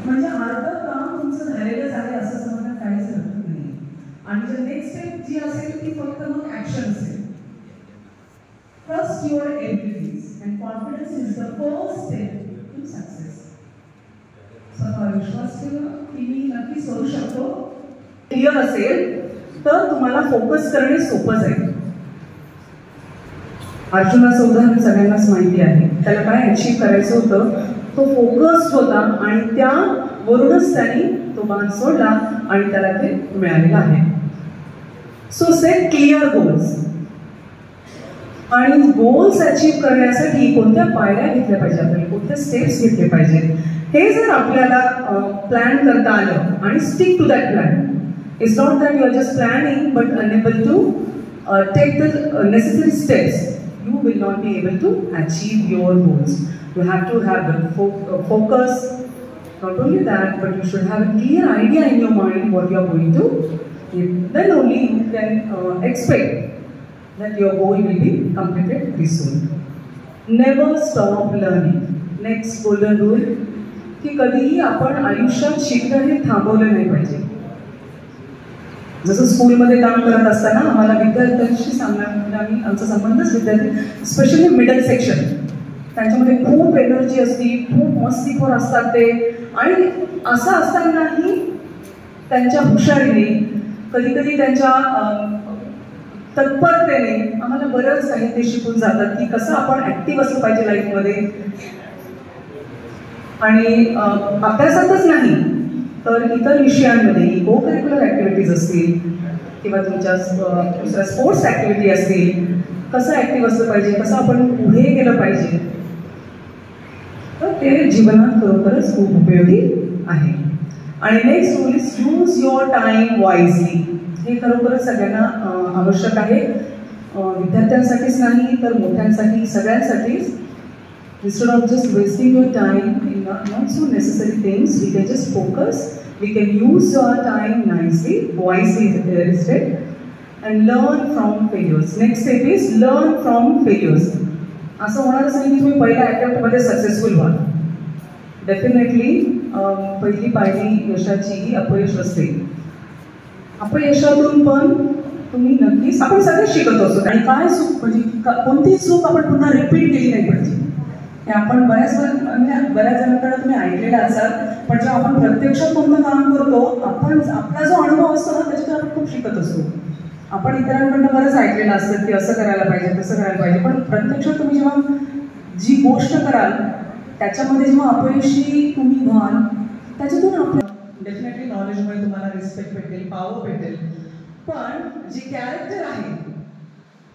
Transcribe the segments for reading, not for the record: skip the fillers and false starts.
म्हणजे अर्धं काम तुमचं झालेलंच आहे असं समजण्यात काहीच अर्थ नाही. आणि जर नेक्स्ट स्टेप जी असेल ती फक्त मग ऍक्शन असेल. Trust your abilities and confidence is the first step to success. स्वतःवर विश्वास ठेवा की मी नक्कीच करू शकतो. क्लिअर असेल तर तुम्हाला फोकस करणे सोपं जाईल. अर्जुनाचं उदाहरण सगळ्यांनाच माहिती आहे. त्याला काय अचीव्ह करायचं होतं, तो फोकस्ड होता आणि त्यावरूनच त्याने तो बाण सोडला आणि त्याला ते मिळालेलं आहे. So set clear goals. आणि गोल्स अचीव्ह करण्यासाठी कोणत्या पायऱ्या घेतल्या पाहिजे, आपल्याला कोणत्या स्टेप्स घेतले पाहिजेत, हे जर आपल्याला प्लॅन करता आलं आणि stick to that plan. It's not that you are just planning but unable to take the necessary steps, you will not be able to achieve your goals. You have to have the focus. Not only that, but you should have a clear idea in your mind what you are going to give. Then only you can expect that your goal will be completed very soon. Never stop learning. Next golden rule, की कधीही आपण आयुष्यात शिकणं हे थांबवलं नाही पाहिजे. जसं स्कूलमध्ये काम करत असताना आम्हाला विद्यार्थ्यांशी सांगणार, आम्ही आमचा संबंधच विद्यार्थी स्पेशली मिडल सेक्शन, त्यांच्यामध्ये खूप एनर्जी असते, खूप मस्तीखोर असतात ते. आणि असं असतानाही त्यांच्या हुशारीने, कधी कधी त्यांच्या तत्परतेने आम्हाला बरंच काही ते शिकून जातात की कसं आपण ऍक्टिव्ह असलं पाहिजे लाईफमध्ये. आणि अभ्यासातच नाही तर इतर विषयांमध्ये को करिक्युलर ॲक्टिव्हिटीज असतील किंवा तुमच्या दुसऱ्या स्पोर्ट्स ॲक्टिव्हिटी असतील, कसं ॲक्टिव्ह असलं पाहिजे, कसं आपण पुढे गेलं पाहिजे, तर ते जीवनात खरोखरच खूप उपयोगी आहे. आणि next rule is use your time wisely. हे खरोखरच सगळ्यांना आवश्यक आहे, विद्यार्थ्यांसाठीच नाही तर मोठ्यांसाठी, सगळ्यांसाठीच. Instead of just wasting your time in not so necessary things, we can just focus. We can use our time nicely, wisely instead, and learn from failures. Next step is learn from failures. असं होणारच नाही की तुम्ही पहिल्या अटेम्प्टमध्ये successful व्हाल. Definitely पहिली पायरी यशाची ही अपयश असते. अपयशातून पण तुम्ही नक्कीच, आपण सगळे शिकत असतो. आणि काय चूक, म्हणजे कोणतीही चूक आपण पुन्हा रिपीट केली नाही पाहिजे. हे आपण बऱ्याच जणांकडे तुम्ही ऐकलेलं असाल, पण जेव्हा आपण प्रत्यक्षात कोणतं काम करतो, आपला जो अनुभव असतो ना त्याच्यातून आपण खूप शिकत असतो. आपण इतरांकडनं बरंच ऐकलेलं असतं की असं करायला पाहिजे, तसं करायला पाहिजे, पण प्रत्यक्षात तुम्ही जेव्हा जी गोष्ट कराल त्याच्यामध्ये जेव्हा अपयशी तुम्ही व्हाल, त्याच्यातून आपल्या डेफिनेटली नॉलेजमुळे तुम्हाला रिस्पेक्ट भेटेल, पॉवर भेटेल, पण जे कॅरेक्टर आहे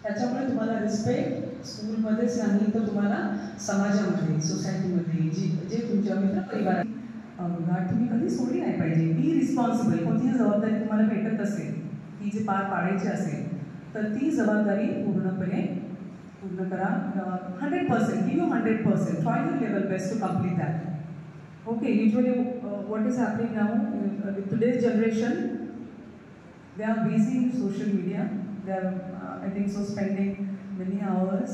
त्याच्यामुळे तुम्हाला रिस्पेक्ट स्कूलमध्येच नाही तर तुम्हाला समाजामध्ये, सोसायटीमध्ये, जे तुमच्या मित्र परिवारात गाठ तुम्ही कधी सोडली नाही पाहिजे. Be responsible. कोणतीही जबाबदारी तुम्हाला भेटत असेल, ती जे पार पाडायची असेल तर ती जबाबदारी पूर्ण करा. 100%, give you 100%. Try your level best to complete that. Okay, usually what is happening now with today's generation, they are busy in social media. They are, I think so, spending many hours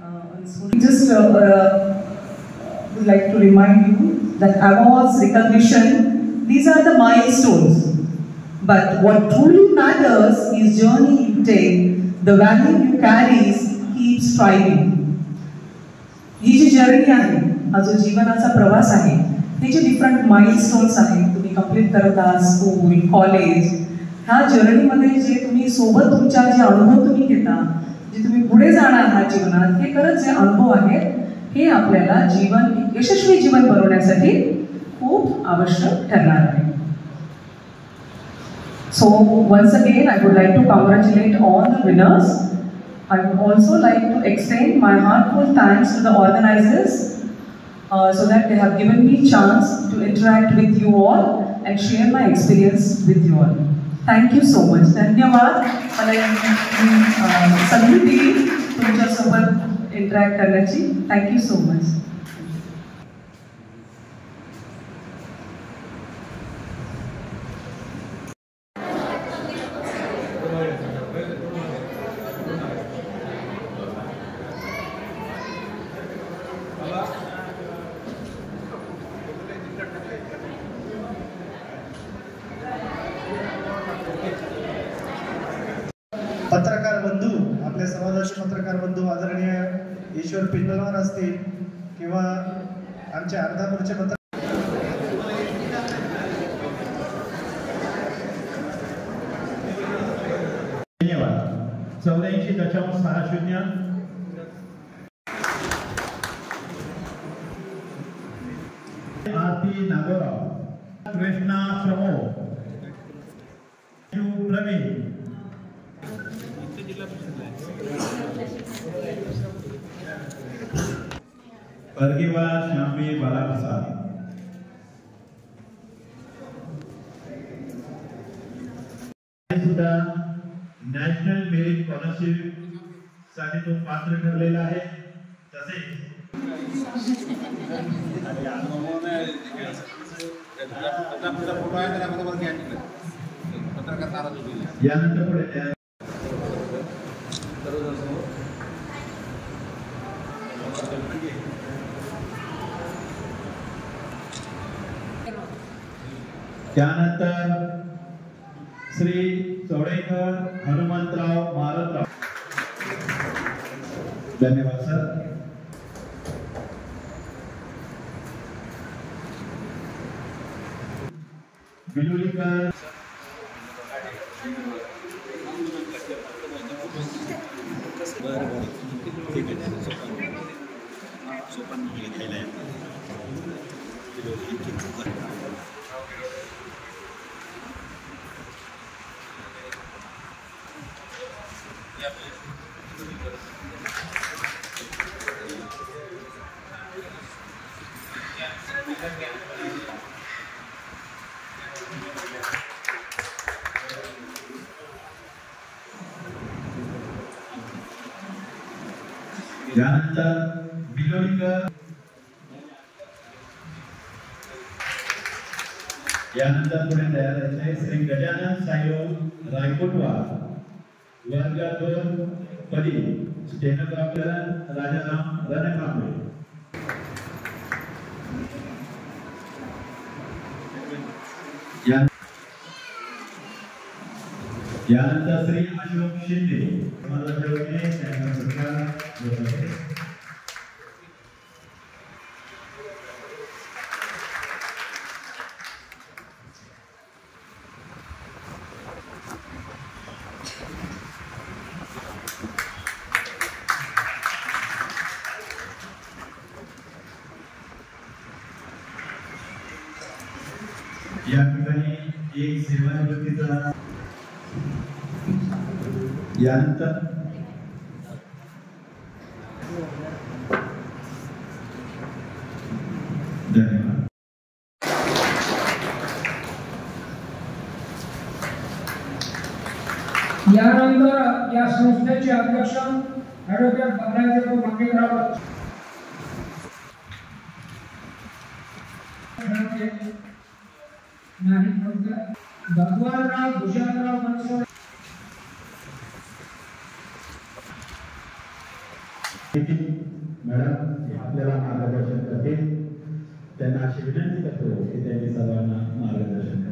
on social. Just would like to remind you that awards, recognition, these are the milestones. But what truly matters is journey you take, the value you carry, keep striving. ही जी journey आहे, हा जो जीवनाचा प्रवास आहे, त्याचे different milestones आहेत. तुम्ही कंप्लीट करत आहात स्कूल, कॉलेज. ह्या जर्नीमध्ये जे तुम्ही सोबत तुमच्या जे अनुभव तुम्ही घेता, जे तुम्ही पुढे जाणार आहात जीवनात, हे खरंच जे अनुभव आहेत हे आपल्याला यशस्वी जीवन बनवण्यासाठी खूप आवश्यक ठरणार आहे. So once again I would like to congratulate all the winners. I would also like to extend my heartfelt thanks to the organizers so that they have given me chance to interact with you all and share my experience with you all. Thank you so much. धन्यवाद. मला संधी दिली तुमच्यासोबत interact करण्याची. Thank you so much. आपले समाजाचे पत्रकार बंधू आदरणीय ईश्वर पिंगलवार असतील किंवा आमचे अर्धापूरचे पत्रकार धन्यवाद. 84.60 आरती नागोराव, कृष्णा प्रमोद, प्रवीण, परगिवा श्यामी बालाप्रसाद, सुद्धा नॅशनल मेरिट स्कॉलरशिप साठी तो पात्र ठरलेला आहे. तसेच यानंतर पुढे त्यानंतर श्री चौडेकर हनुमंतराव मारतराव. धन्यवाद सर. बिलोलीकर यानंतर बिलोलीकर, यानंतर पुढे तयार झाले श्री गजानन साईराव रायकोटवार, वर्ग 2 पदी स्टेनोग्राफर राजाराम रणकांबळे. यानंतर श्री अशोक शिंदे, या ठिकाणी एक सेवानिवृत्तीचा. यानंतर धन्यवाद. यानंतर या संस्थेचे अध्यक्ष ॲडव्होकेट बालाजी मांगेराव नाही भगवानराव भुजंगराव बनसोडे मॅडम आपल्याला मार्गदर्शन करतील. त्यांना अशी विनंती करतो की त्यांनी सर्वांना मार्गदर्शन करा.